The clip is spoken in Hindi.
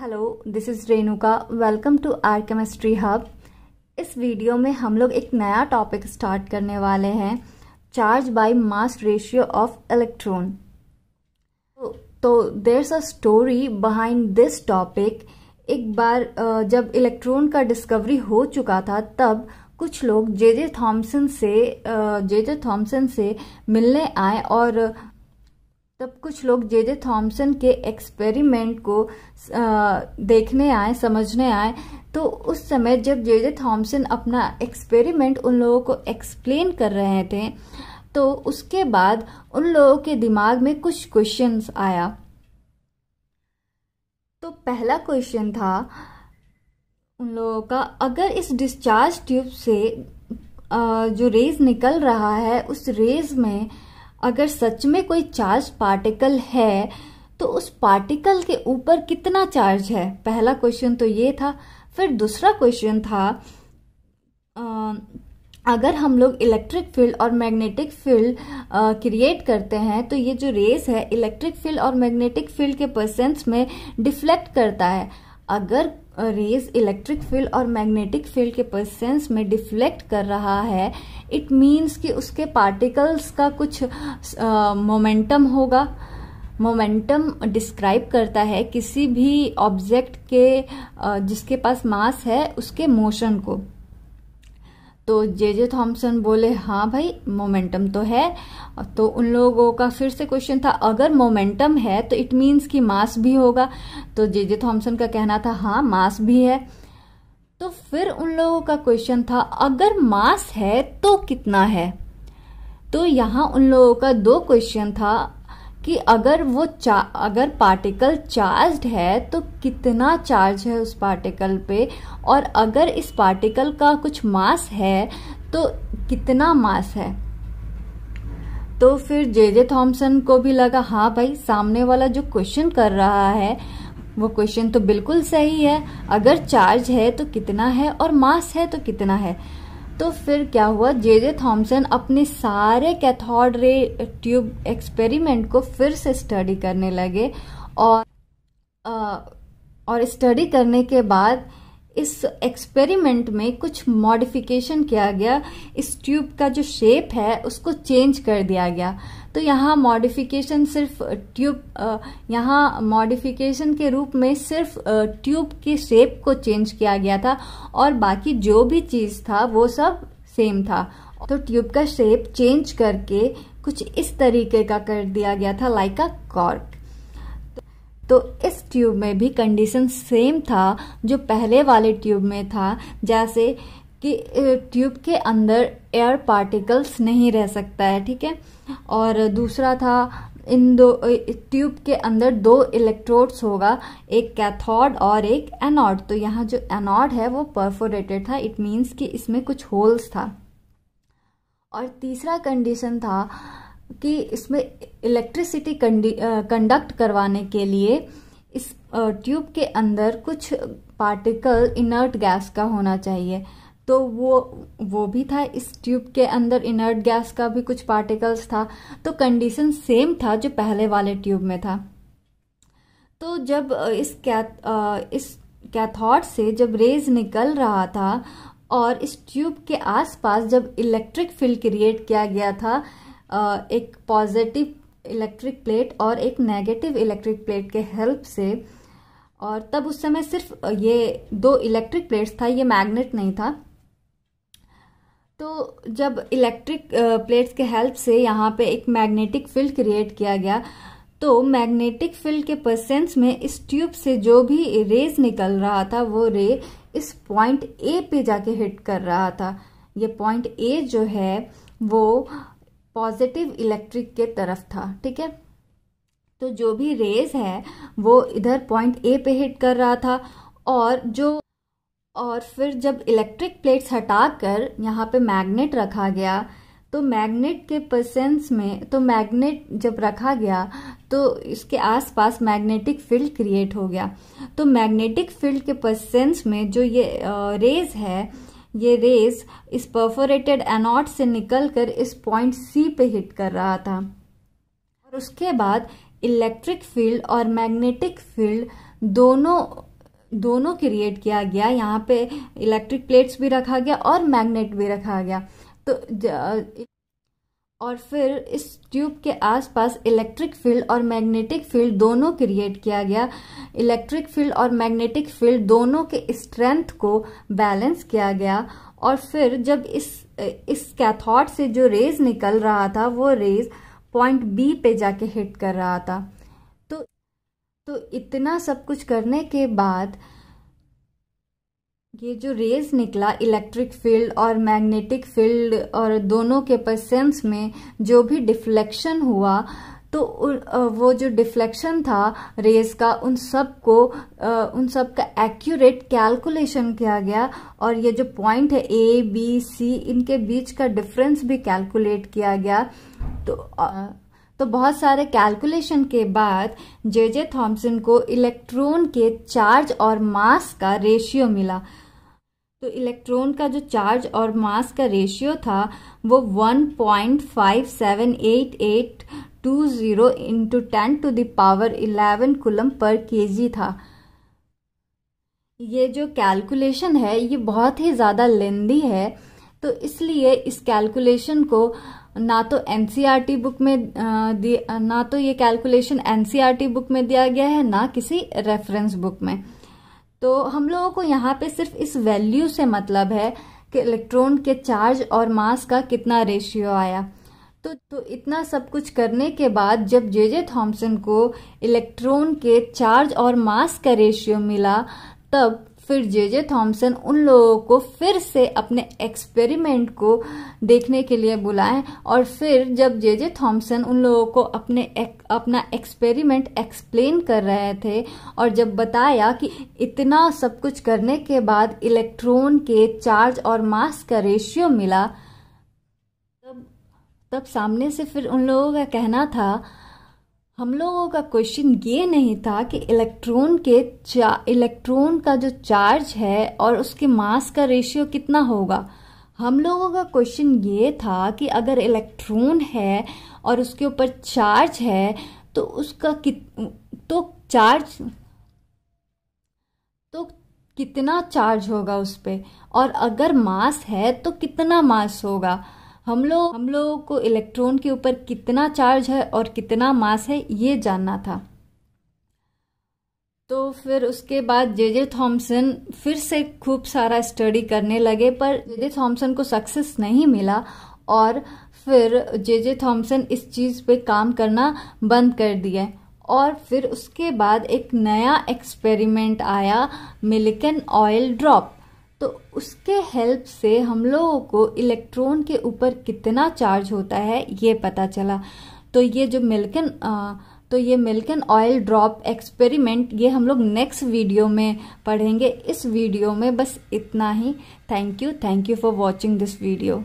Hello, this is Renuka. Welcome to our chemistry hub. इस वीडियो में हम लोग एक नया टॉपिक स्टार्ट करने वाले हैं, charge by mass ratio of electron. तो there's a story behind this topic. एक बार जब इलेक्ट्रॉन का डिस्कवरी हो चुका था, तब कुछ लोग जे थॉमसन से मिलने आए और तब कुछ लोग जे थॉमसन के एक्सपेरिमेंट को देखने आए, समझने आए। तो उस समय जब जे थॉमसन अपना एक्सपेरिमेंट उन लोगों को एक्सप्लेन कर रहे थे, तो उसके बाद उन लोगों के दिमाग में कुछ क्वेश्चंस आया। तो पहला क्वेश्चन था उन लोगों का, अगर इस डिस्चार्ज ट्यूब से जो रेज निकल रहा है, उस रेज में अगर सच में कोई चार्ज पार्टिकल है तो उस पार्टिकल के ऊपर कितना चार्ज है। पहला क्वेश्चन तो ये था। फिर दूसरा क्वेश्चन था, अगर हम लोग इलेक्ट्रिक फील्ड और मैग्नेटिक फील्ड क्रिएट करते हैं, तो ये जो रेस है इलेक्ट्रिक फील्ड और मैग्नेटिक फील्ड के प्रेजेंस में डिफ्लेक्ट करता है। अगर रेज इलेक्ट्रिक फील्ड और मैग्नेटिक फील्ड के प्रेजेंस में डिफ्लेक्ट कर रहा है, इट मीन्स कि उसके पार्टिकल्स का कुछ मोमेंटम होगा। मोमेंटम डिस्क्राइब करता है किसी भी ऑब्जेक्ट के जिसके पास मास है उसके मोशन को। तो जे थॉमसन बोले हाँ भाई, मोमेंटम तो है। तो उन लोगों का फिर से क्वेश्चन था, अगर मोमेंटम है तो इट मीन्स कि मास भी होगा। तो जे थॉमसन का कहना था हाँ, मास भी है। तो फिर उन लोगों का क्वेश्चन था, अगर मास है तो कितना है। तो यहाँ उन लोगों का दो क्वेश्चन था कि अगर पार्टिकल चार्ज्ड है तो कितना चार्ज है उस पार्टिकल पे, और अगर इस पार्टिकल का कुछ मास है तो कितना मास है। तो फिर जे थॉमसन को भी लगा हाँ भाई, सामने वाला जो क्वेश्चन कर रहा है वो क्वेश्चन तो बिल्कुल सही है। अगर चार्ज है तो कितना है और मास है तो कितना है। तो फिर क्या हुआ, जे थॉमसन अपने सारे कैथोड रे ट्यूब एक्सपेरिमेंट को फिर से स्टडी करने लगे और स्टडी करने के बाद इस एक्सपेरिमेंट में कुछ मॉडिफिकेशन किया गया। इस ट्यूब का जो शेप है उसको चेंज कर दिया गया। तो यहाँ मॉडिफिकेशन मॉडिफिकेशन के रूप में सिर्फ ट्यूब के शेप को चेंज किया गया था, और बाकी जो भी चीज था वो सब सेम था। तो ट्यूब का शेप चेंज करके कुछ इस तरीके का कर दिया गया था, लाइक अ कॉर्क। तो इस ट्यूब में भी कंडीशन सेम था जो पहले वाले ट्यूब में था, जैसे कि ट्यूब के अंदर एयर पार्टिकल्स नहीं रह सकता है, ठीक है। और दूसरा था, इन दो ट्यूब के अंदर दो इलेक्ट्रोड्स होगा, एक कैथोड और एक एनोड। तो यहाँ जो एनोड है वो परफोरेटेड था, इट मीन्स कि इसमें कुछ होल्स था। और तीसरा कंडीशन था कि इसमें इलेक्ट्रिसिटी कंडक्ट करवाने के लिए इस ट्यूब के अंदर कुछ पार्टिकल इनर्ट गैस का होना चाहिए। तो वो भी था, इस ट्यूब के अंदर इनर्ट गैस का भी कुछ पार्टिकल्स था। तो कंडीशन सेम था जो पहले वाले ट्यूब में था। तो जब इस कैथोड से जब रेज निकल रहा था और इस ट्यूब के आसपास जब इलेक्ट्रिक फील्ड क्रिएट किया गया था, एक पॉजिटिव इलेक्ट्रिक प्लेट और एक नेगेटिव इलेक्ट्रिक प्लेट के हेल्प से, और तब उस समय सिर्फ ये दो इलेक्ट्रिक प्लेट्स था, ये मैग्नेट नहीं था। तो जब इलेक्ट्रिक प्लेट्स के हेल्प से यहाँ पे एक मैग्नेटिक फील्ड क्रिएट किया गया, तो मैग्नेटिक फील्ड के प्रेजेंस में इस ट्यूब से जो भी रेज निकल रहा था, वो रे इस पॉइंट ए पे जाके हिट कर रहा था। ये पॉइंट ए जो है वो पॉजिटिव इलेक्ट्रिक के तरफ था, ठीक है। तो जो भी रेज है वो इधर पॉइंट ए पे हिट कर रहा था। और फिर जब इलेक्ट्रिक प्लेट्स हटाकर यहाँ पे मैग्नेट रखा गया, तो मैग्नेट के प्रेजेंस में, तो मैग्नेट जब रखा गया तो इसके आसपास मैग्नेटिक फील्ड क्रिएट हो गया। तो मैग्नेटिक फील्ड के प्रेजेंस में जो ये रेज है, ये रेज इस परफोरेटेड एनोड से निकलकर इस पॉइंट सी पे हिट कर रहा था। और उसके बाद इलेक्ट्रिक फील्ड और मैग्नेटिक फील्ड दोनों दोनों क्रिएट किया गया। यहाँ पे इलेक्ट्रिक प्लेट्स भी रखा गया और मैग्नेट भी रखा गया। तो और फिर इस ट्यूब के आसपास इलेक्ट्रिक फील्ड और मैग्नेटिक फील्ड दोनों क्रिएट किया गया। इलेक्ट्रिक फील्ड और मैग्नेटिक फील्ड दोनों के स्ट्रेंथ को बैलेंस किया गया। और फिर जब इस कैथोड से जो रेज निकल रहा था वो रेज पॉइंट बी पे जाके हिट कर रहा था। तो इतना सब कुछ करने के बाद ये जो रेज निकला इलेक्ट्रिक फील्ड और मैग्नेटिक फील्ड और दोनों के प्रेजेंस में जो भी डिफ्लेक्शन हुआ, तो वो जो डिफ्लेक्शन था रेज का उन सब का एक्यूरेट कैलकुलेशन किया गया। और ये जो पॉइंट है ए बी सी, इनके बीच का डिफरेंस भी कैलकुलेट किया गया। तो बहुत सारे कैलकुलेशन के बाद जे थॉम्सन को इलेक्ट्रॉन के चार्ज और मास का रेशियो मिला। तो इलेक्ट्रॉन का जो चार्ज और मास का रेशियो था वो 1.578820 इंटू 10⁻11 कूलम पर केजी था। ये जो कैलकुलेशन है ये बहुत ही ज़्यादा लेंदी है, तो इसलिए इस कैलकुलेशन को ना तो एनसीईआरटी बुक में ना तो ये कैलकुलेशन एनसीईआरटी बुक में दिया गया है, ना किसी रेफरेंस बुक में। तो हम लोगों को यहाँ पे सिर्फ इस वैल्यू से मतलब है कि इलेक्ट्रॉन के चार्ज और मास का कितना रेशियो आया। तो इतना सब कुछ करने के बाद जब जे थॉम्सन को इलेक्ट्रॉन के चार्ज और मास का रेशियो मिला, तब फिर जे थॉम्सन उन लोगों को फिर से अपने एक्सपेरिमेंट को देखने के लिए बुलाएं। और फिर जब जे थॉम्सन उन लोगों को अपना एक्सपेरिमेंट एक्सप्लेन कर रहे थे और जब बताया कि इतना सब कुछ करने के बाद इलेक्ट्रॉन के चार्ज और मास का रेशियो मिला, तब सामने से फिर उन लोगों का कहना था, हम लोगों का क्वेश्चन ये नहीं था कि इलेक्ट्रॉन का जो चार्ज है और उसके मास का रेशियो कितना होगा। हम लोगों का क्वेश्चन ये था कि अगर इलेक्ट्रॉन है और उसके ऊपर चार्ज है तो उसका कितना चार्ज होगा उस पे, और अगर मास है तो कितना मास होगा। हम लोगों को इलेक्ट्रॉन के ऊपर कितना चार्ज है और कितना मास है ये जानना था। तो फिर उसके बाद जे थॉम्सन फिर से खूब सारा स्टडी करने लगे, पर जे थॉम्सन को सक्सेस नहीं मिला। और फिर जे थॉम्सन इस चीज़ पे काम करना बंद कर दिए। और फिर उसके बाद एक नया एक्सपेरिमेंट आया, मिल्कन ऑयल ड्रॉप। तो उसके हेल्प से हम लोगों को इलेक्ट्रॉन के ऊपर कितना चार्ज होता है ये पता चला। तो ये मिल्कन ऑयल ड्रॉप एक्सपेरिमेंट ये हम लोग नेक्स्ट वीडियो में पढ़ेंगे। इस वीडियो में बस इतना ही। Thank you for watching this video.